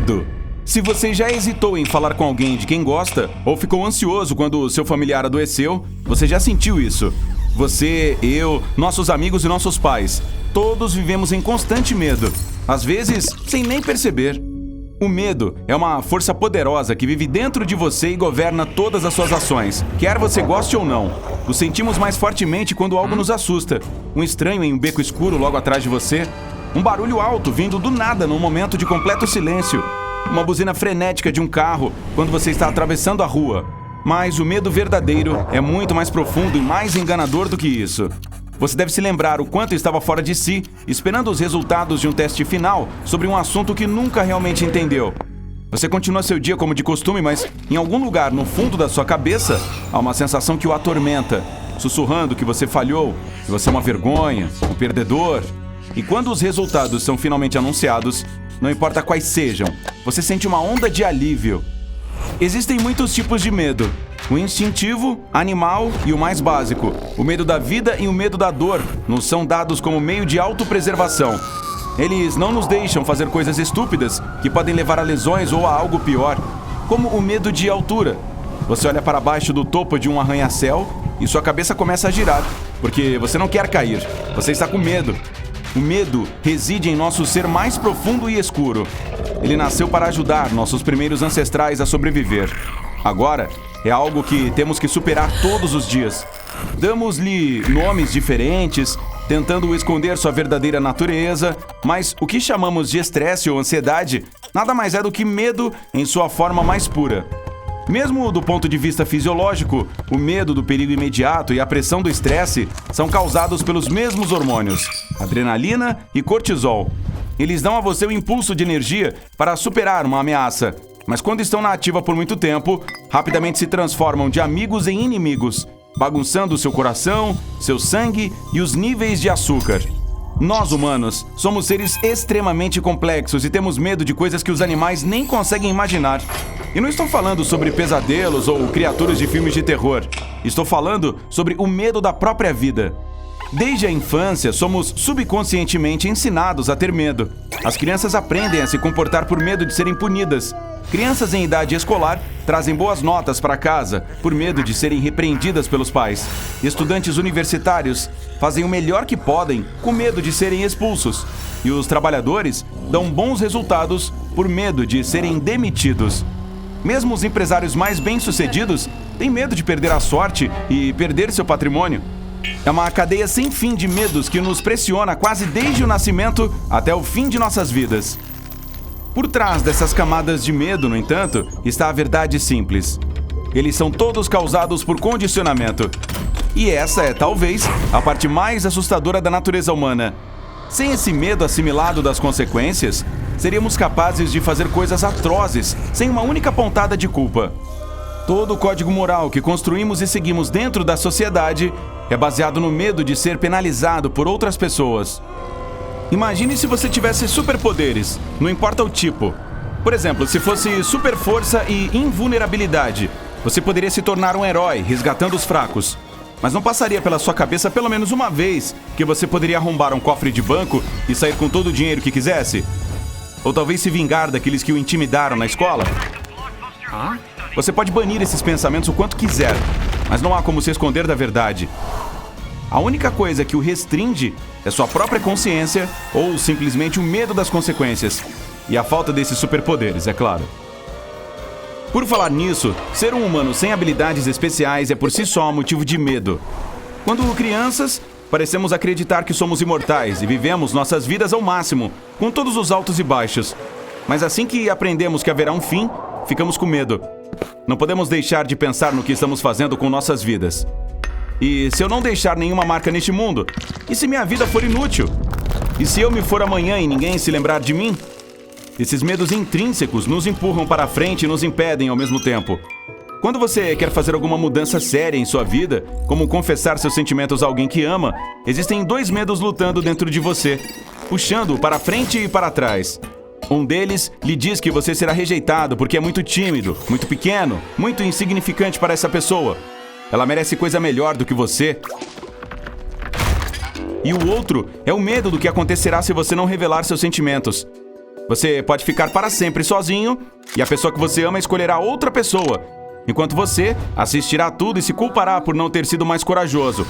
Medo. Se você já hesitou em falar com alguém de quem gosta, ou ficou ansioso quando seu familiar adoeceu, você já sentiu isso. Você, eu, nossos amigos e nossos pais, todos vivemos em constante medo, às vezes sem nem perceber. O medo é uma força poderosa que vive dentro de você e governa todas as suas ações, quer você goste ou não. O sentimos mais fortemente quando algo nos assusta. Um estranho em um beco escuro logo atrás de você, um barulho alto vindo do nada num momento de completo silêncio, uma buzina frenética de um carro quando você está atravessando a rua. Mas o medo verdadeiro é muito mais profundo e mais enganador do que isso. Você deve se lembrar o quanto estava fora de si, esperando os resultados de um teste final sobre um assunto que nunca realmente entendeu. Você continua seu dia como de costume, mas em algum lugar no fundo da sua cabeça há uma sensação que o atormenta, sussurrando que você falhou, que você é uma vergonha, um perdedor. E quando os resultados são finalmente anunciados, não importa quais sejam, você sente uma onda de alívio. Existem muitos tipos de medo. O instintivo, animal e o mais básico. O medo da vida e o medo da dor nos são dados como meio de autopreservação. Eles não nos deixam fazer coisas estúpidas que podem levar a lesões ou a algo pior, como o medo de altura. Você olha para baixo do topo de um arranha-céu e sua cabeça começa a girar, porque você não quer cair, você está com medo. O medo reside em nosso ser mais profundo e escuro. Ele nasceu para ajudar nossos primeiros ancestrais a sobreviver. Agora, é algo que temos que superar todos os dias. Damos-lhe nomes diferentes, tentando esconder sua verdadeira natureza, mas o que chamamos de estresse ou ansiedade nada mais é do que medo em sua forma mais pura. Mesmo do ponto de vista fisiológico, o medo do perigo imediato e a pressão do estresse são causados pelos mesmos hormônios, adrenalina e cortisol. Eles dão a você o impulso de energia para superar uma ameaça, mas quando estão na ativa por muito tempo, rapidamente se transformam de amigos em inimigos, bagunçando seu coração, seu sangue e os níveis de açúcar. Nós, humanos, somos seres extremamente complexos e temos medo de coisas que os animais nem conseguem imaginar. E não estou falando sobre pesadelos ou criaturas de filmes de terror. Estou falando sobre o medo da própria vida. Desde a infância, somos subconscientemente ensinados a ter medo. As crianças aprendem a se comportar por medo de serem punidas. Crianças em idade escolar trazem boas notas para casa por medo de serem repreendidas pelos pais. Estudantes universitários fazem o melhor que podem com medo de serem expulsos. E os trabalhadores dão bons resultados por medo de serem demitidos. Mesmo os empresários mais bem-sucedidos têm medo de perder a sorte e perder seu patrimônio. É uma cadeia sem fim de medos que nos pressiona quase desde o nascimento até o fim de nossas vidas. Por trás dessas camadas de medo, no entanto, está a verdade simples. Eles são todos causados por condicionamento. E essa é, talvez, a parte mais assustadora da natureza humana. Sem esse medo assimilado das consequências, seríamos capazes de fazer coisas atrozes, sem uma única pontada de culpa. Todo o código moral que construímos e seguimos dentro da sociedade é baseado no medo de ser penalizado por outras pessoas. Imagine se você tivesse superpoderes, não importa o tipo. Por exemplo, se fosse super força e invulnerabilidade, você poderia se tornar um herói, resgatando os fracos. Mas não passaria pela sua cabeça pelo menos uma vez que você poderia arrombar um cofre de banco e sair com todo o dinheiro que quisesse? Ou talvez se vingar daqueles que o intimidaram na escola? Você pode banir esses pensamentos o quanto quiser, mas não há como se esconder da verdade. A única coisa que o restringe é sua própria consciência ou simplesmente o medo das consequências. E a falta desses superpoderes, é claro. Por falar nisso, ser um humano sem habilidades especiais é por si só motivo de medo. Quando crianças, parecemos acreditar que somos imortais e vivemos nossas vidas ao máximo, com todos os altos e baixos. Mas assim que aprendemos que haverá um fim, ficamos com medo. Não podemos deixar de pensar no que estamos fazendo com nossas vidas. E se eu não deixar nenhuma marca neste mundo? E se minha vida for inútil? E se eu me for amanhã e ninguém se lembrar de mim? Esses medos intrínsecos nos empurram para a frente e nos impedem ao mesmo tempo. Quando você quer fazer alguma mudança séria em sua vida, como confessar seus sentimentos a alguém que ama, existem dois medos lutando dentro de você, puxando-o para frente e para trás. Um deles lhe diz que você será rejeitado porque é muito tímido, muito pequeno, muito insignificante para essa pessoa. Ela merece coisa melhor do que você. E o outro é o medo do que acontecerá se você não revelar seus sentimentos. Você pode ficar para sempre sozinho e a pessoa que você ama escolherá outra pessoa, enquanto você assistirá tudo e se culpará por não ter sido mais corajoso.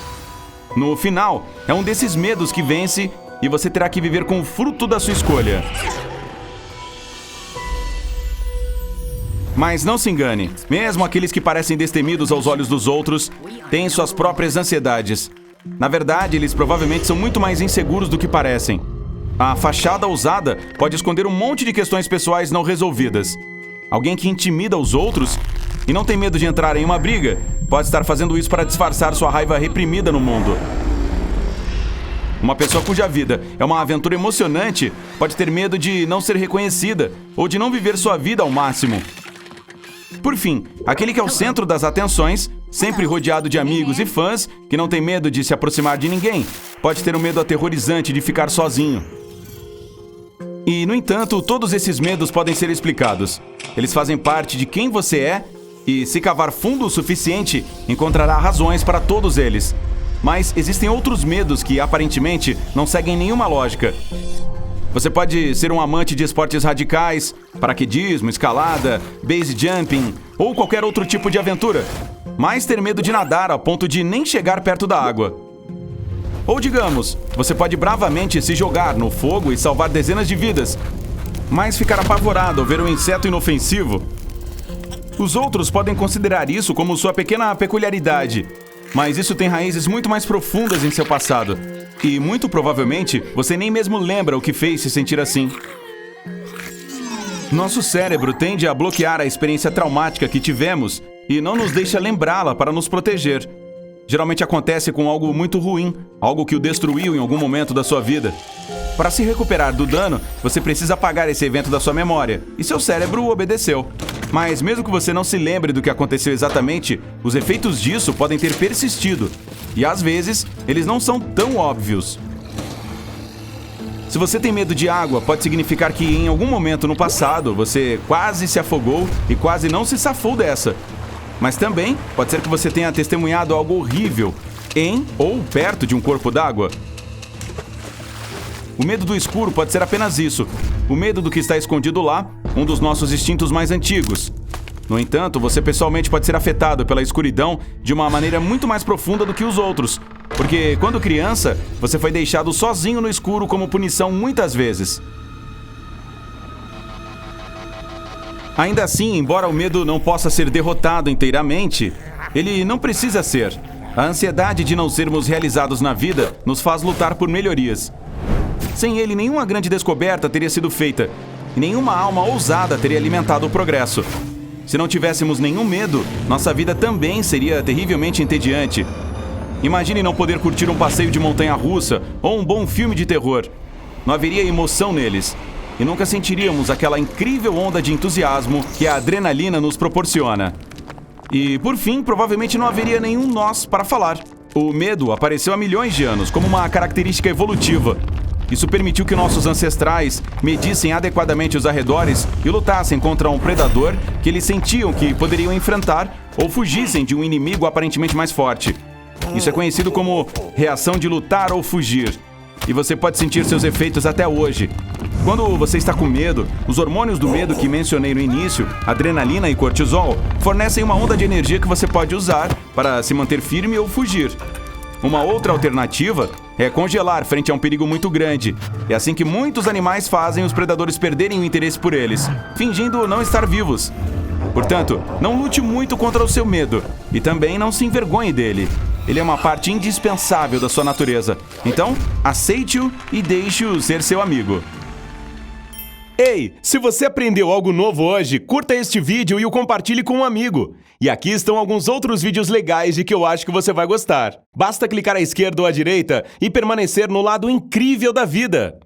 No final, é um desses medos que vence e você terá que viver com o fruto da sua escolha. Mas não se engane, mesmo aqueles que parecem destemidos aos olhos dos outros têm suas próprias ansiedades. Na verdade, eles provavelmente são muito mais inseguros do que parecem. A fachada ousada pode esconder um monte de questões pessoais não resolvidas. Alguém que intimida os outros e não tem medo de entrar em uma briga pode estar fazendo isso para disfarçar sua raiva reprimida no mundo. Uma pessoa cuja vida é uma aventura emocionante pode ter medo de não ser reconhecida ou de não viver sua vida ao máximo. Por fim, aquele que é o centro das atenções, sempre rodeado de amigos e fãs, que não tem medo de se aproximar de ninguém, pode ter um medo aterrorizante de ficar sozinho. E, no entanto, todos esses medos podem ser explicados. Eles fazem parte de quem você é e, se cavar fundo o suficiente, encontrará razões para todos eles. Mas existem outros medos que, aparentemente, não seguem nenhuma lógica. Você pode ser um amante de esportes radicais, paraquedismo, escalada, base jumping ou qualquer outro tipo de aventura, mas ter medo de nadar ao ponto de nem chegar perto da água. Ou digamos, você pode bravamente se jogar no fogo e salvar dezenas de vidas, mas ficar apavorado ao ver um inseto inofensivo. Os outros podem considerar isso como sua pequena peculiaridade, mas isso tem raízes muito mais profundas em seu passado. E muito provavelmente você nem mesmo lembra o que fez se sentir assim. Nosso cérebro tende a bloquear a experiência traumática que tivemos e não nos deixa lembrá-la para nos proteger. Geralmente acontece com algo muito ruim, algo que o destruiu em algum momento da sua vida. Para se recuperar do dano, você precisa apagar esse evento da sua memória, e seu cérebro obedeceu. Mas mesmo que você não se lembre do que aconteceu exatamente, os efeitos disso podem ter persistido, e às vezes, eles não são tão óbvios. Se você tem medo de água, pode significar que em algum momento no passado, você quase se afogou e quase não se safou dessa. Mas também pode ser que você tenha testemunhado algo horrível em ou perto de um corpo d'água. O medo do escuro pode ser apenas isso, o medo do que está escondido lá, um dos nossos instintos mais antigos. No entanto, você pessoalmente pode ser afetado pela escuridão de uma maneira muito mais profunda do que os outros, porque quando criança, você foi deixado sozinho no escuro como punição muitas vezes. Ainda assim, embora o medo não possa ser derrotado inteiramente, ele não precisa ser. A ansiedade de não sermos realizados na vida nos faz lutar por melhorias. Sem ele, nenhuma grande descoberta teria sido feita, e nenhuma alma ousada teria alimentado o progresso. Se não tivéssemos nenhum medo, nossa vida também seria terrivelmente entediante. Imagine não poder curtir um passeio de montanha-russa ou um bom filme de terror. Não haveria emoção neles. E nunca sentiríamos aquela incrível onda de entusiasmo que a adrenalina nos proporciona. E, por fim, provavelmente não haveria nenhum nós para falar. O medo apareceu há milhões de anos como uma característica evolutiva. Isso permitiu que nossos ancestrais medissem adequadamente os arredores e lutassem contra um predador que eles sentiam que poderiam enfrentar ou fugissem de um inimigo aparentemente mais forte. Isso é conhecido como reação de lutar ou fugir. E você pode sentir seus efeitos até hoje. Quando você está com medo, os hormônios do medo que mencionei no início, adrenalina e cortisol, fornecem uma onda de energia que você pode usar para se manter firme ou fugir. Uma outra alternativa é congelar frente a um perigo muito grande. É assim que muitos animais fazem os predadores perderem o interesse por eles, fingindo não estar vivos. Portanto, não lute muito contra o seu medo e também não se envergonhe dele. Ele é uma parte indispensável da sua natureza. Então, aceite-o e deixe-o ser seu amigo. Ei, se você aprendeu algo novo hoje, curta este vídeo e o compartilhe com um amigo. E aqui estão alguns outros vídeos legais de que eu acho que você vai gostar. Basta clicar à esquerda ou à direita e permanecer no lado incrível da vida.